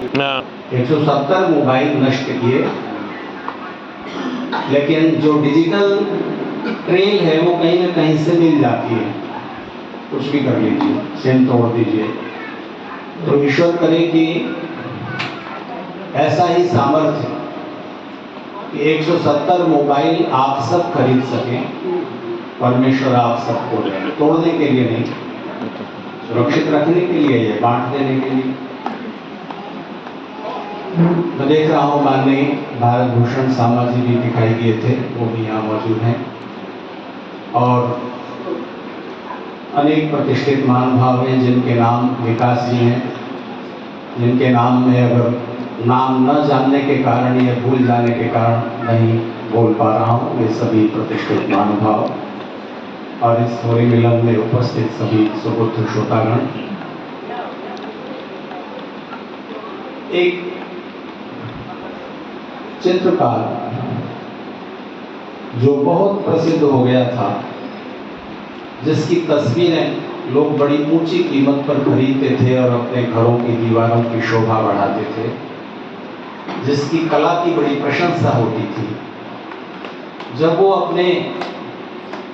170 mobile नष्ट किए, लेकिन जो डिजिटल ट्रेल है वो कहीं ना कहीं से मिल जाती है। कुछ भी कर लीजिए, सिम तोड़ दीजिए। तो ईश्वर करे कि ऐसा ही सामर्थ्य कि 170 मोबाइल आप सब खरीद सकें, परमेश्वर आप सबको दें। तोड़ने के लिए नहीं, सुरक्षित रखने के लिए या बांट देने के लिए। मैं देख रहा हूँ माननीय भारत भूषण सामा जी भी दिखाई दिए थे, वो भी यहाँ मौजूद हैं। और अनेक प्रतिष्ठित महानुभाव हैं जिनके नाम विकास जी हैं, जिनके नाम में अगर नाम न जानने के कारण या भूल जाने के कारण नहीं बोल पा रहा हूँ, वे सभी प्रतिष्ठित महानुभाव और इस होली मिलन में उपस्थित सभी सुपुत्र श्रोतागण। एक चित्रकार जो बहुत प्रसिद्ध हो गया था, जिसकी तस्वीरें लोग बड़ी ऊंची कीमत पर खरीदते थे और अपने घरों की दीवारों की शोभा बढ़ाते थे, जिसकी कला की बड़ी प्रशंसा होती थी, जब वो अपने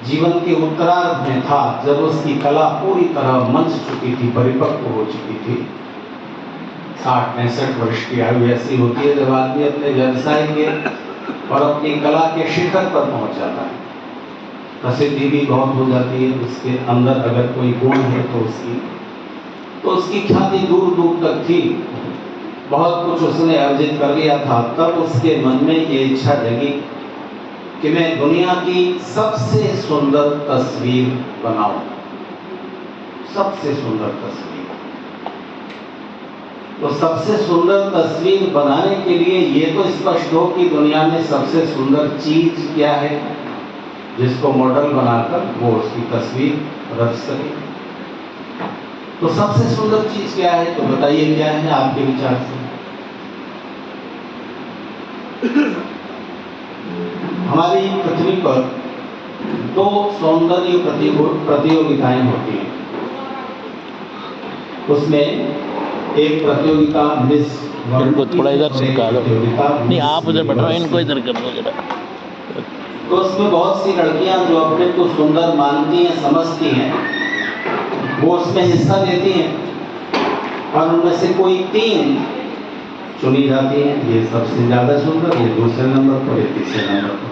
जीवन के उत्तरार्ध में था, जब उसकी कला पूरी तरह मंच चुकी थी, परिपक्व हो चुकी थी, 60-65 वर्ष की आयु ऐसी होती है जब आदमी अपने व्यवसाय के और अपनी कला के शिखर पर पहुंच जाता है। प्रसिद्धि भी बहुत हो जाती है, उसके अंदर अगर कोई गुण है तो उसकी ख्याति दूर दूर तक थी, बहुत कुछ उसने अर्जित कर लिया था। तब उसके मन में ये इच्छा जगी कि मैं दुनिया की सबसे सुंदर तस्वीर बनाऊं, सबसे सुंदर तस्वीर। तो सबसे सुंदर तस्वीर बनाने के लिए ये तो स्पष्ट हो कि दुनिया में सबसे सुंदर चीज क्या है, जिसको मॉडल बनाकर वो उसकी तस्वीर रच सके। तो सबसे सुंदर चीज क्या है, तो बताइए क्या है आपके विचार से? हमारी पृथ्वी पर 2 सौंदर्य प्रतियोगिताएं होती हैं। उसमें एक प्रतियोगिता मिस इनको थोड़ा इधर से निकालो, नहीं आप उधर बैठो, इनको इधर कर दो जरा। तो उसमें बहुत सी लड़कियां जो अपने को सुंदर मानती हैं, समझती हैं, वो उसमें हिस्सा लेती हैं और उनमें से कोई 3 चुनी जाती हैं। ये सबसे ज्यादा सुंदर, ये दूसरे नंबर पर, ये तीसरे नंबर पर।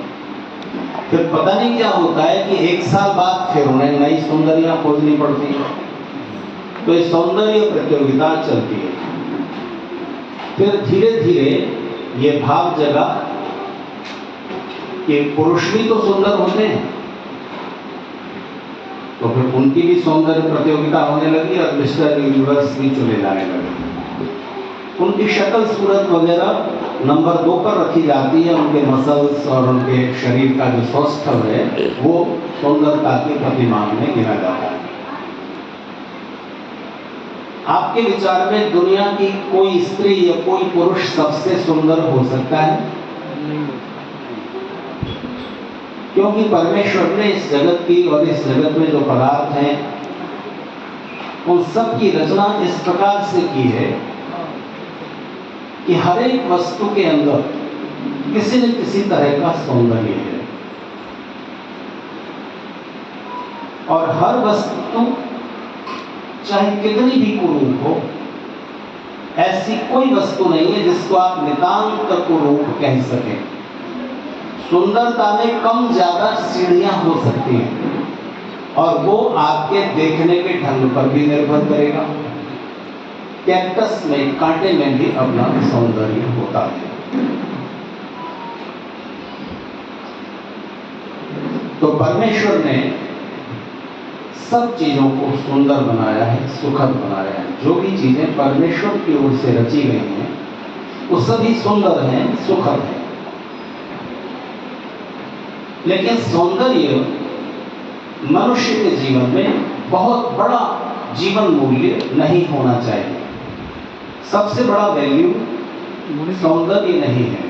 फिर पता नहीं क्या होता है कि 1 साल बाद फिर उन्हें नई सौंदर्य खोजनी पड़ती है। तो ये सौंदर्य प्रतियोगिता चलती है। फिर धीरे धीरे ये भाव जगा कि पुरुष भी तो सुंदर होते हैं, तो फिर उनकी भी सौंदर्य प्रतियोगिता होने लगी और मिस्टर यूनिवर्स भी चुने जाने लगे। उनकी शक्ल सूरत वगैरह नंबर 2 पर रखी जाती है, उनके मसल्स और उनके शरीर का जो सौष्ठव है वो सुंदरता के प्रतिमान में गिना जाता है। आपके विचार में दुनिया की कोई स्त्री या कोई पुरुष सबसे सुंदर हो सकता है? क्योंकि परमेश्वर ने इस जगत की और इस जगत में जो पदार्थ हैं उन सब की रचना इस प्रकार से की है कि हर एक वस्तु के अंदर किसी न किसी तरह का सौंदर्य है और हर वस्तु चाहे कितनी भी कुरूप हो, ऐसी कोई वस्तु नहीं है जिसको आप नितांत कुरूप कह सकें। सुंदरता में कम ज्यादा सीढ़ियां हो सकती हैं और वो आपके देखने के ढंग पर भी निर्भर करेगा। कैक्टस में, कांटे में भी अपना सौंदर्य होता है। तो परमेश्वर ने सब चीजों को सुंदर बनाया है, सुखद बनाया है। जो भी चीजें परमेश्वर की ओर से रची गई हैं वो सभी सुंदर हैं, सुखद हैं। लेकिन सौंदर्य मनुष्य के जीवन में बहुत बड़ा जीवन मूल्य नहीं होना चाहिए। सबसे बड़ा वैल्यू सौंदर्य नहीं है।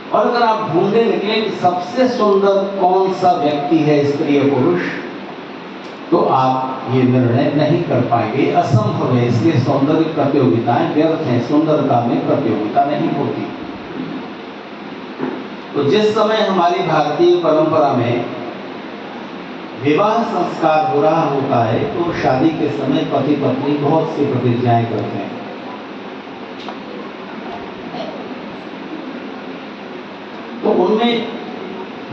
और अगर आप ढूंढने निकले कि सबसे सुंदर कौन सा व्यक्ति है, स्त्री या पुरुष, तो आप ये निर्णय नहीं कर पाएंगे, असंभव है। इसलिए सौंदर्य प्रतियोगिताएं व्यर्थ हैं, सुंदरता में प्रतियोगिता नहीं होती। तो जिस समय हमारी भारतीय परंपरा में विवाह संस्कार हो रहा होता है तो शादी के समय पति पत्नी बहुत सी प्रतिज्ञाएं करते हैं। तो उनमें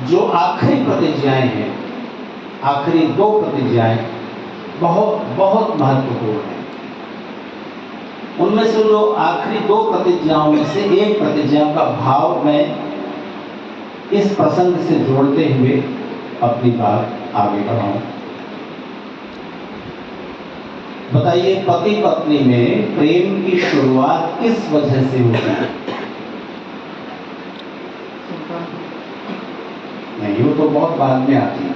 जो आखिरी प्रतिज्ञाएं हैं, आखिरी 2 प्रतिज्ञाएं बहुत बहुत महत्वपूर्ण हैं। उनमें से जो आखिरी 2 प्रतिज्ञाओं में से एक प्रतिज्ञा का भाव मैं इस प्रसंग से जोड़ते हुए अपनी बात आगे बढ़ाऊं। बताइए, पति पत्नी में प्रेम की शुरुआत किस वजह से होती है? नहीं, वो तो बहुत बाद में आती है।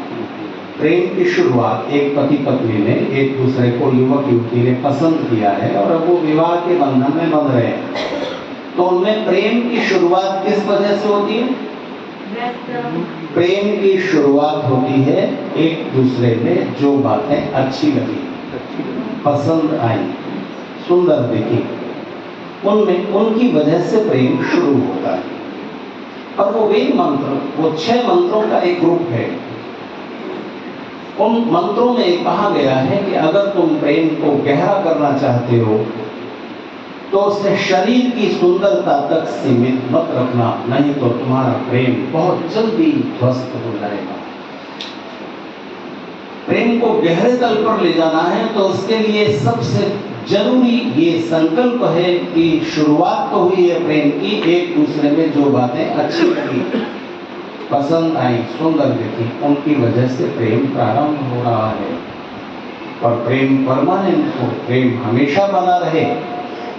प्रेम की शुरुआत एक पति पत्नी ने एक दूसरे को, युवक युवती ने पसंद किया है और अब वो विवाह के बंधन में बंध रहे हैं। तो उनमें प्रेम की शुरुआत किस वजह से होती है? प्रेम की शुरुआत होती है एक दूसरे में जो बातें अच्छी लगी, पसंद आई, सुंदर दिखी, उनमें उनकी वजह से प्रेम शुरू होता है। और वो वेद मंत्र, वो 6 मंत्रों का एक ग्रुप है। उन मंत्रों में कहा गया है कि अगर तुम प्रेम को गहरा करना चाहते हो तो उसे शरीर की सुंदरता तक सीमित मत रखना, नहीं तो तुम्हारा प्रेम बहुत जल्दी ध्वस्त हो जाएगा। प्रेम को गहरे तल पर ले जाना है तो उसके लिए सबसे जरूरी ये संकल्प है कि शुरुआत तो हुई है प्रेम की, एक दूसरे में जो बातें अच्छी लगी, पसंद आई, सुंदर दिखी, उनकी वजह से प्रेम प्रारंभ हो रहा है। और प्रेम परमानेंट हो, प्रेम हमेशा बना रहे,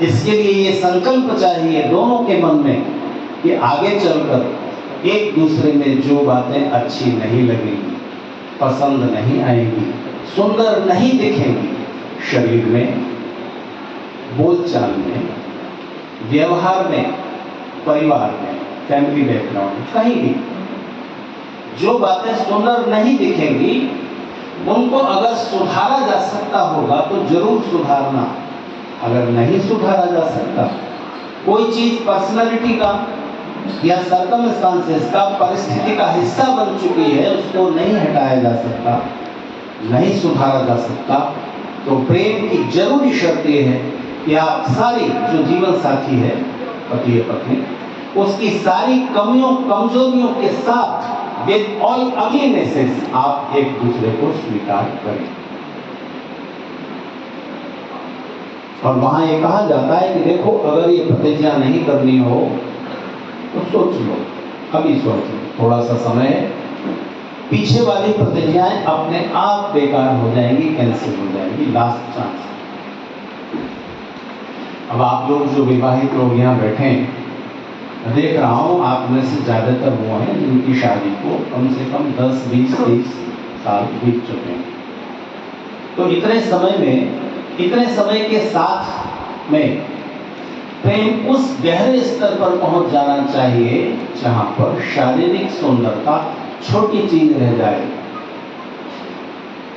इसके लिए ये संकल्प चाहिए दोनों के मन में कि आगे चलकर एक दूसरे में जो बातें अच्छी नहीं लगेंगी, पसंद नहीं आएंगी, सुंदर नहीं दिखेंगी, शरीर में, बोलचाल में, व्यवहार में, परिवार में, फैमिली बैकग्राउंड, कहीं भी जो बातें सुंदर नहीं दिखेंगी उनको अगर सुधारा जा सकता होगा तो जरूर सुधारना। अगर नहीं सुधारा जा सकता, कोई चीज पर्सनालिटी का या सर्कमस्टांसेस का, परिस्थिति का हिस्सा बन चुकी है, उसको नहीं हटाया जा सकता, नहीं सुधारा जा सकता, तो प्रेम की जरूरी शर्त ये है कि आप सारी जो जीवन साथी है, पति या पत्नी, उसकी सारी कमियों कमजोरियों के साथ विद ऑल अगलीनेसेस आप एक दूसरे को स्वीकार करें। और वहां ये कहा जाता है कि देखो, अगर ये प्रतिज्ञा नहीं करनी हो तो सोच लो, अभी सोच लो, थोड़ा सा समय है, पीछे वाली प्रतिज्ञाएं अपने आप बेकार हो जाएंगी, कैंसिल हो जाएंगी, लास्ट चांस। अब आप लोग जो विवाहित लोग यहाँ बैठे हैं, देख रहा हूँ आप में से ज्यादातर वो हैं जिनकी शादी को कम से कम 10, 20, 30 साल बीत चुके हैं। तो इतने समय के साथ में प्रेम उस गहरे स्तर पर पहुंच जाना चाहिए जहां पर शारीरिक सुंदरता छोटी चीज रह जाए।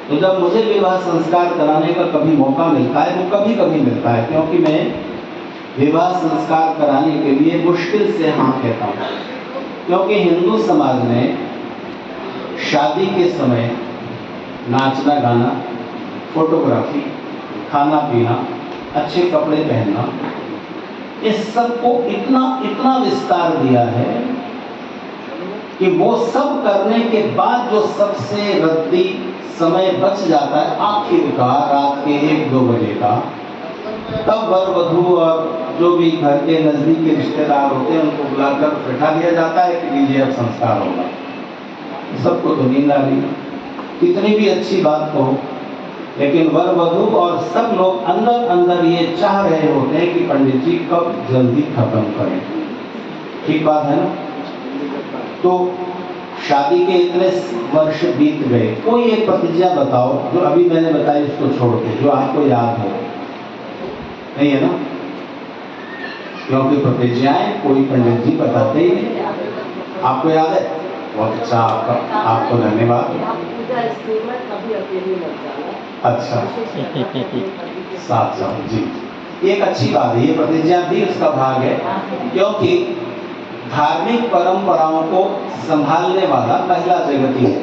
तो जब मुझे विवाह संस्कार कराने का कभी मौका मिलता है, वो कभी कभी मिलता है, क्योंकि मैं विवाह संस्कार कराने के लिए मुश्किल से हाँ कहता हूँ, क्योंकि हिंदू समाज में शादी के समय नाचना गाना, फोटोग्राफी, खाना पीना, अच्छे कपड़े पहनना, इस सब को इतना विस्तार दिया है कि वो सब करने के बाद जो सबसे रद्दी समय बच जाता है आखिरकार रात के 1-2 बजे का, तब वर वधू और जो भी घर के नजदीक के रिश्तेदार होते हैं उनको बुलाकर बैठा दिया जाता है कि लीजिए अब संस्कार होगा। सबको तो नींद आ रही, कितनी भी अच्छी बात हो, लेकिन वर वधू और सब लोग अंदर अंदर ये चाह रहे होते हैं कि पंडित जी कब जल्दी खत्म करें। ठीक बात है ना? तो शादी के इतने वर्ष बीत गए, कोई एक प्रतिज्ञा बताओ जो अभी मैंने बताई उसको छोड़ के, जो आपको याद हो। नहीं है ना? क्योंकि प्रतिज्ञाएं कोई पंडित जी बताते ही नहीं। आपको याद है? बहुत अच्छा, आपको धन्यवाद। अच्छा, 7 साल, जी। ये एक अच्छी बात है, ये प्रतिज्ञा भी उसका भाग है, क्योंकि धार्मिक परंपराओं को संभालने वाला महिला जगत ही है।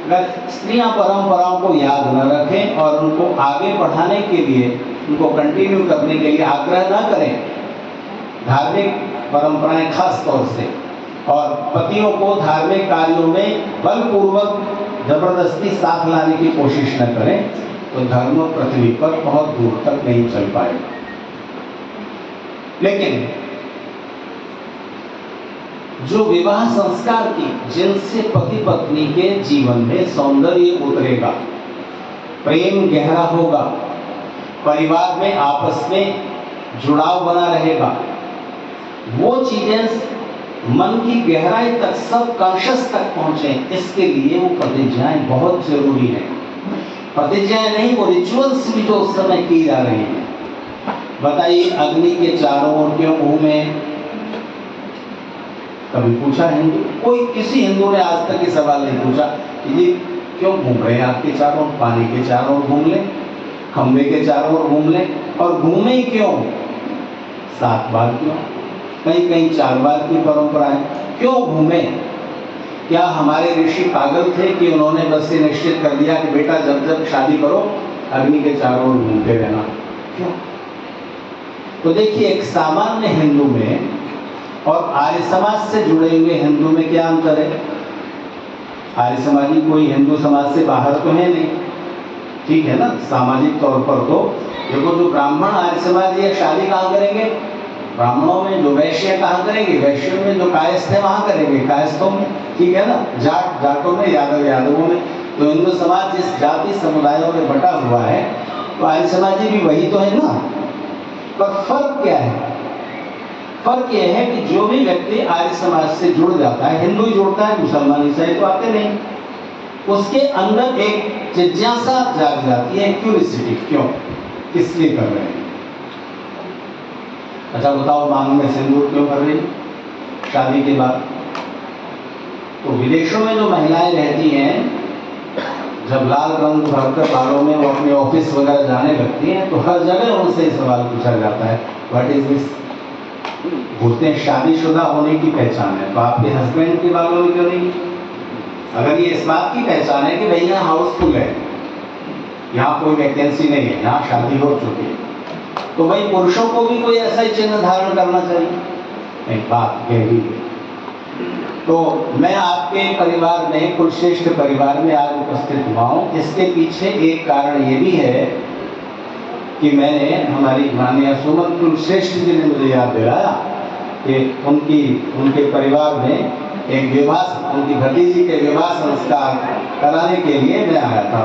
अगर स्त्रियां परंपराओं को याद न रखें और उनको आगे बढ़ाने के लिए, उनको कंटिन्यू करने के लिए आग्रह न करें, धार्मिक परंपराएं खास तौर से, और पतियों को धार्मिक कार्यों में बलपूर्वक जबरदस्ती साथ लाने की कोशिश न करें, तो धर्म पृथ्वी पर बहुत दूर तक नहीं चल पाएगा। लेकिन जो विवाह संस्कार की, जिनसे पति पत्नी के जीवन में सौंदर्य उतरेगा, प्रेम गहरा होगा, परिवार में आपस में जुड़ाव बना रहेगा, वो चीजें मन की गहराई तक, सब कॉन्शियस तक पहुंचे, इसके लिए वो प्रतिज्ञाएं बहुत जरूरी है। प्रतिज्ञाएं नहीं, वो रिचुअल्स भी जो उस समय की जा रही है। बताइए, अग्नि के चारों ओर क्यों घूमें? कभी पूछा हिंदू? कोई किसी हिंदू ने आज तक ये सवाल नहीं पूछा कि जी क्यों घूम रहे हैं आपके चारों ओर? पानी के चारों ओर घूम लें, खंबे के चारों ओर घूम लें, और घूमे क्यों? 7 बार क्यों? कहीं कहीं 4 बार की परंपरा है। क्यों घूमे? क्या हमारे ऋषि पागल थे कि उन्होंने बस ये निश्चित कर दिया कि बेटा जब जब शादी करो अग्नि के चारों ओर घूमते रहना? क्यों? तो देखिए, एक सामान्य हिंदू में और आर्य समाज से जुड़े हुए हिंदू में क्या अंतर है? आर्य समाजी कोई हिंदू समाज से बाहर तो है नहीं, ठीक है ना? सामाजिक तौर पर तो देखो, जो ब्राह्मण आर्य समाजी है, शादी कहाँ करेंगे? ब्राह्मणों में। जो वैश्य कहाँ करेंगे? वैश्यों में। जो कायस्थ है वहाँ करेंगे, कायस्थों में, ठीक है ना? जाट जाटों में, यादव यादवों में। तो हिंदू समाज जिस जाति समुदायों में बटा हुआ है, तो आर्य समाजी भी वही तो है ना। पर फर्क क्या है? फर्क यह है कि जो भी व्यक्ति आर्य समाज से जुड़ जाता है, हिंदू ही जुड़ता है, मुसलमान ईसाई तो आते नहीं, उसके अंदर एक जिज्ञासा जाग जाती है, क्यूरियोसिटी, क्यों, किस लिए कर रहे हैं? अच्छा बताओ, मांग में सिंदूर क्यों कर रही शादी के बाद? तो विदेशों में जो महिलाएं रहती हैं, जब लाल रंग भरकर बालों में वो अपने ऑफिस वगैरह जाने लगती हैं, तो हर जगह उनसे सवाल पूछा जाता है, व्हाट इज दिस? बोलते हैं शादीशुदा होने की पहचान है। तो आपके हस्बैंड के बालों में क्यों नहीं? अगर ये इस बात की पहचान है कि भैया हाउसफुल है, यहाँ कोई वैकेंसी नहीं है, यहाँ शादी हो चुकी है, तो भाई पुरुषों को भी कोई ऐसा ही चिन्ह धारण करना चाहिए। एक बात गहरी है। तो मैं आपके परिवार में, कुलश्रेष्ठ परिवार में आज उपस्थित हुआ हूँ। इसके पीछे एक कारण ये भी है कि मैंने, हमारी माननीय सुमन कुलश्रेष्ठ जी ने मुझे याद दिलाया कि उनके परिवार में एक विवाह, उनकी भतीजी के विवाह संस्कार कराने के लिए मैं आया था।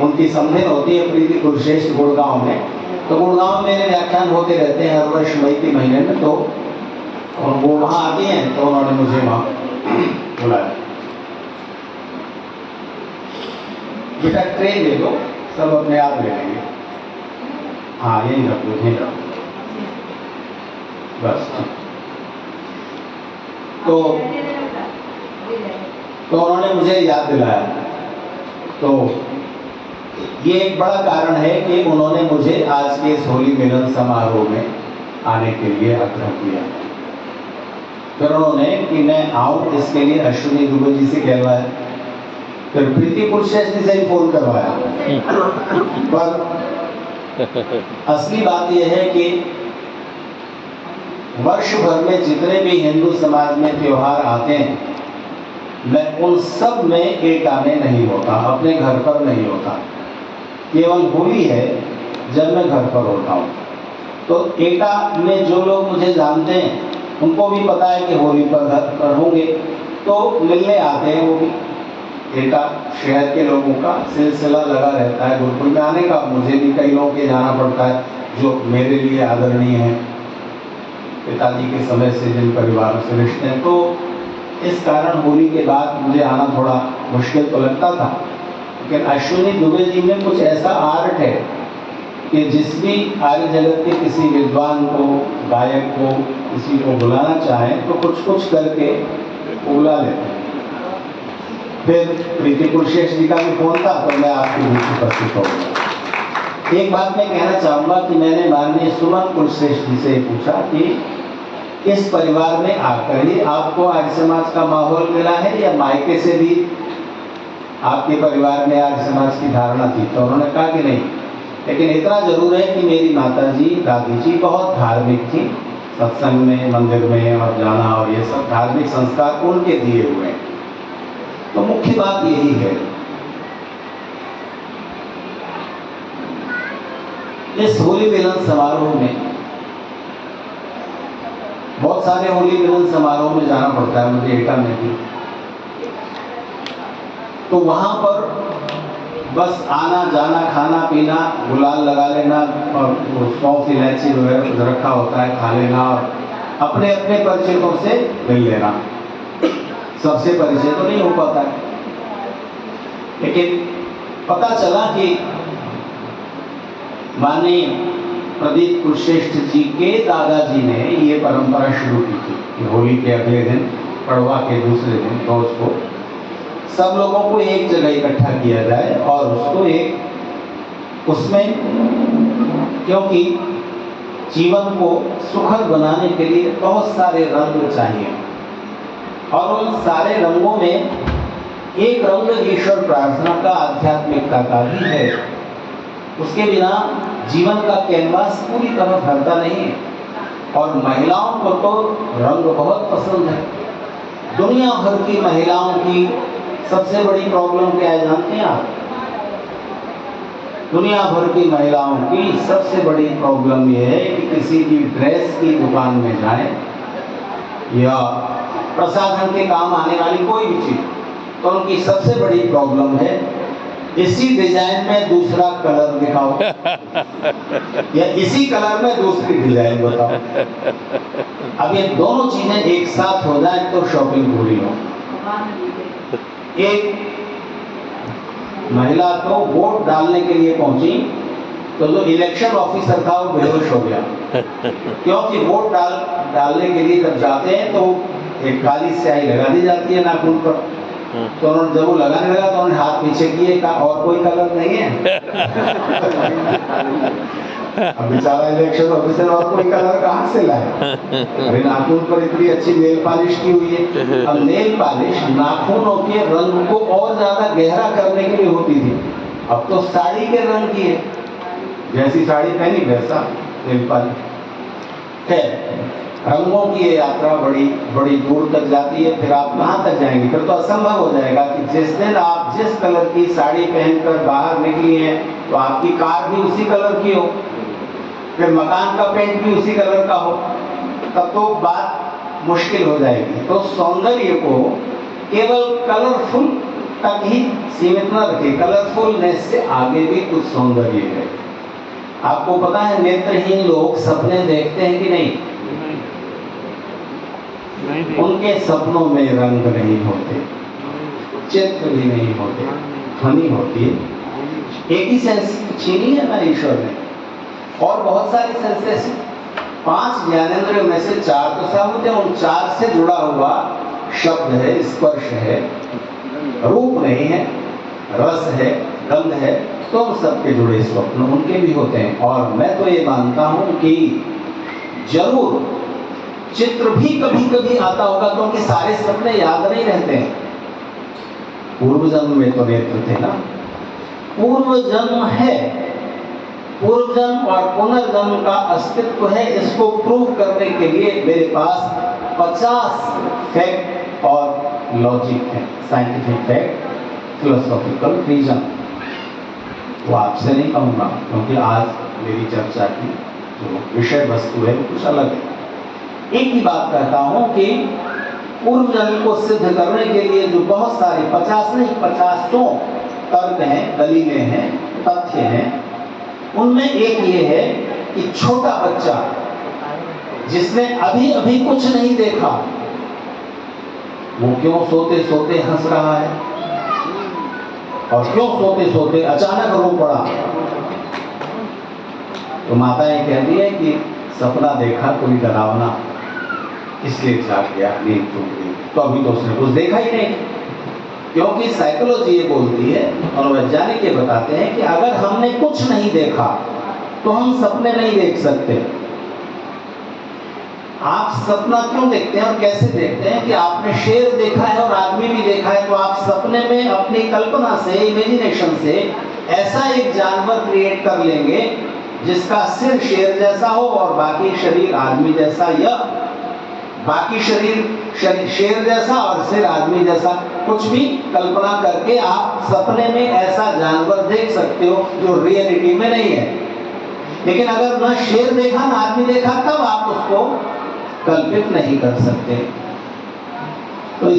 उनकी समधिन होती है प्रीति कुलश्रेष्ठ गुड़गांव में। तो गुड़गांव में मेरे व्याख्यान होते रहते हैं हर वर्ष मई के महीने में, तो वो वहाँ आती हैं, तो उन्होंने मुझे वहाँ बुलाया। बेटा ट्रे ले लो, सब अपने आप ले लेंगे। हाँ यही रख दो, यही रख दो, बस। तो उन्होंने मुझे याद दिलाया। तो ये एक बड़ा कारण है कि उन्होंने मुझे आज के इस होली मिलन समारोह में आने के लिए आग्रह किया। फिर उन्होंने कि मैं आऊं, इसके लिए अश्विनी दुबे जी से कहवाया, फिर प्रीति कुलश्रेष्ठ से ही फोन करवाया। पर असली बात यह है कि वर्ष भर में जितने भी हिंदू समाज में त्योहार आते हैं, मैं उन सब में एका में नहीं होता, अपने घर पर नहीं होता। केवल होली है जब मैं घर पर होता हूँ। तो एका में जो लोग मुझे जानते हैं, उनको भी पता है कि होली पर घर पर होंगे, तो मिलने आते हैं वो भी। एका शहर के लोगों का सिलसिला लगा रहता है गुरुकुल में आने का। मुझे भी कई लोगों के जाना पड़ता है जो मेरे लिए आदरणीय हैं, पिताजी के समय से जिन परिवारों से रिश्ते हैं। तो इस कारण होली के बाद मुझे आना थोड़ा मुश्किल तो लगता था। लेकिन अश्विनी दुबे जी में कुछ ऐसा आर्ट है कि जिस भी आर्य जगत के किसी विद्वान को, गायक को, किसी को बुलाना चाहें तो कुछ कुछ करके बुला लेते हैं। फिर प्रीति कुलश्रेष्ठ जी का भी फोन था, तो मैं आपके बीच उपस्थित होऊंगा। एक बात मैं कहना चाहूँगा कि मैंने माननीय सुमन कुलश्रेष्ठ जी से पूछा कि इस परिवार में आकर ही आपको आर्य समाज का माहौल मिला है या मायके से भी आपके परिवार में आर्य समाज की धारणा थी? तो उन्होंने कहा कि नहीं, लेकिन इतना जरूर है कि मेरी माताजी दादी जी बहुत धार्मिक थी, सत्संग में, मंदिर में और जाना और ये सब धार्मिक संस्कार उनके दिए हुए हैं। तो मुख्य बात यही है। इस होली मिलन समारोह में, बहुत सारे होली मिलन समारोह में जाना पड़ता है मुझे, एटा में भी, तो वहां पर बस आना जाना, खाना पीना, गुलाल लगा लेना और सौंफ इलायची वगैरह रखा होता है, खा लेना और अपने अपने परिचितों से मिल लेना। सबसे परिचय तो नहीं हो पाता है, लेकिन पता चला कि माननीय प्रदीप कुलश्रेष्ठ जी के दादाजी ने ये परंपरा शुरू की थी कि होली के अगले दिन, पड़वा के दूसरे दिन रोज को सब लोगों को एक जगह इकट्ठा किया जाए और उसको एक, उसमें, क्योंकि जीवन को सुखद बनाने के लिए बहुत सारे रंग चाहिए और उन सारे रंगों में एक रंग ईश्वर प्रार्थना का, आध्यात्मिकता का भी है। उसके बिना जीवन का कैनवास पूरी तरह भरता नहीं है। और महिलाओं को तो रंग बहुत पसंद है। दुनिया भर की महिलाओं की सबसे बड़ी प्रॉब्लम क्या है जानते हैं आप? दुनिया भर की महिलाओं की सबसे बड़ी प्रॉब्लम यह है कि किसी भी ड्रेस की दुकान में जाए या प्रसाधन के काम आने वाली कोई भी चीज, तो उनकी सबसे बड़ी प्रॉब्लम है इसी डिजाइन में दूसरा कलर दिखाओ या इसी कलर में दूसरी डिजाइन बताओ। अब ये दोनों चीजें एक साथ हो जाए तो शॉपिंग पूरी हो। एक महिला तो वोट डालने के लिए पहुंची तो जो इलेक्शन ऑफिसर था वो बेहोश हो गया, क्योंकि वोट डालने के लिए जब जाते हैं तो एक काली स्याही लगा दी जाती है नाखून पर। तो उन्होंने जब वो लगाने लगा तो उन्होंने हाथ पीछे किए, कहा और कोई कलर नहीं है। अब बेचारा इलेक्शन ऑफिसर और कोई कलर कहाँ से लाए? अरे नाखून पर इतनी अच्छी नेल पॉलिश की हुई है। अब नेल पॉलिश नाखूनों के रंग को और ज्यादा गहरा करने के लिए होती थी, अब तो साड़ी के रंग की है, जैसी साड़ी पहनी वैसा नेल पॉलिश। रंगों की ये यात्रा बड़ी बड़ी दूर तक जाती है। फिर आप कहाँ तक जाएंगे? फिर तो असंभव हो जाएगा कि जिस दिन आप जिस कलर की साड़ी पहनकर बाहर निकली हैं तो आपकी कार भी उसी कलर की हो, फिर मकान का पेंट भी उसी कलर का हो, तब तो बात मुश्किल हो जाएगी। तो सौंदर्य को केवल कलरफुल तक ही सीमित न रखें, कलरफुलनेस से आगे भी कुछ सौंदर्य है। आपको पता है नेत्रहीन लोग सपने देखते हैं कि नहीं? उनके सपनों में रंग नहीं होते, चित्र भी नहीं होते, ध्वनि होती है। एक ही सेंस छीनी है ना ईश्वर ने, और बहुत सारी सेंसेस, 5 ज्ञानेंद्रियों में से 4 तो सब, उन 4 से जुड़ा हुआ शब्द है, स्पर्श है, रूप नहीं है, रस है, गंध है, तो उन सबके जुड़े स्वप्न उनके भी होते हैं। और मैं तो ये मानता हूं कि जरूर चित्र भी कभी कभी आता होगा, क्योंकि सारे सपने याद नहीं रहते हैं। पूर्व जन्म में तो नेत्र थे ना, पूर्व जन्म है, पूर्व जन्म और पुनर्जन्म का अस्तित्व है। इसको प्रूव करने के लिए मेरे पास 50 फैक्ट और लॉजिक है, साइंटिफिक फैक्ट, फिलोसॉफिकल रीजन। वो आपसे नहीं कहूँगा, क्योंकि आज मेरी चर्चा की जो विषय वस्तु है वो कुछ अलग है। एक ही बात कहता हूं कि पूर्व जन्म को सिद्ध करने के लिए जो बहुत सारे 50 नहीं 50 तर्क हैं, दलीलें हैं, तथ्य हैं, उनमें एक ये है कि छोटा बच्चा जिसने अभी अभी कुछ नहीं देखा, वो क्यों सोते सोते हंस रहा है और क्यों सोते सोते अचानक रो पड़ा? तो माताएं कहती है कि सपना देखा कोई डरावना, इसलिए जाग गया, नींद टूट गई। तो अभी तो उसने कुछ देखा ही नहीं, क्योंकि साइकोलॉजी ये बोलती है और वैज्ञानिक ये बताते हैं कि अगर हमने कुछ नहीं देखा तो हम सपने नहीं देख सकते। आप सपना क्यों देखते हैं और कैसे देखते हैं कि आपने शेर देखा है और आदमी भी देखा है, तो आप सपने में अपनी कल्पना से, इमेजिनेशन से ऐसा एक जानवर क्रिएट कर लेंगे जिसका सिर शेर जैसा हो और बाकी शरीर आदमी जैसा, या बाकी शरीर शेर जैसा और सिर आदमी जैसा, कुछ भी कल्पना करके आप सपने में ऐसा जानवर देख सकते हो जो रियलिटी में नहीं है। लेकिन अगर ना शेर देखा ना आदमी देखा तब आप उसको कल्पित नहीं कर सकते। तो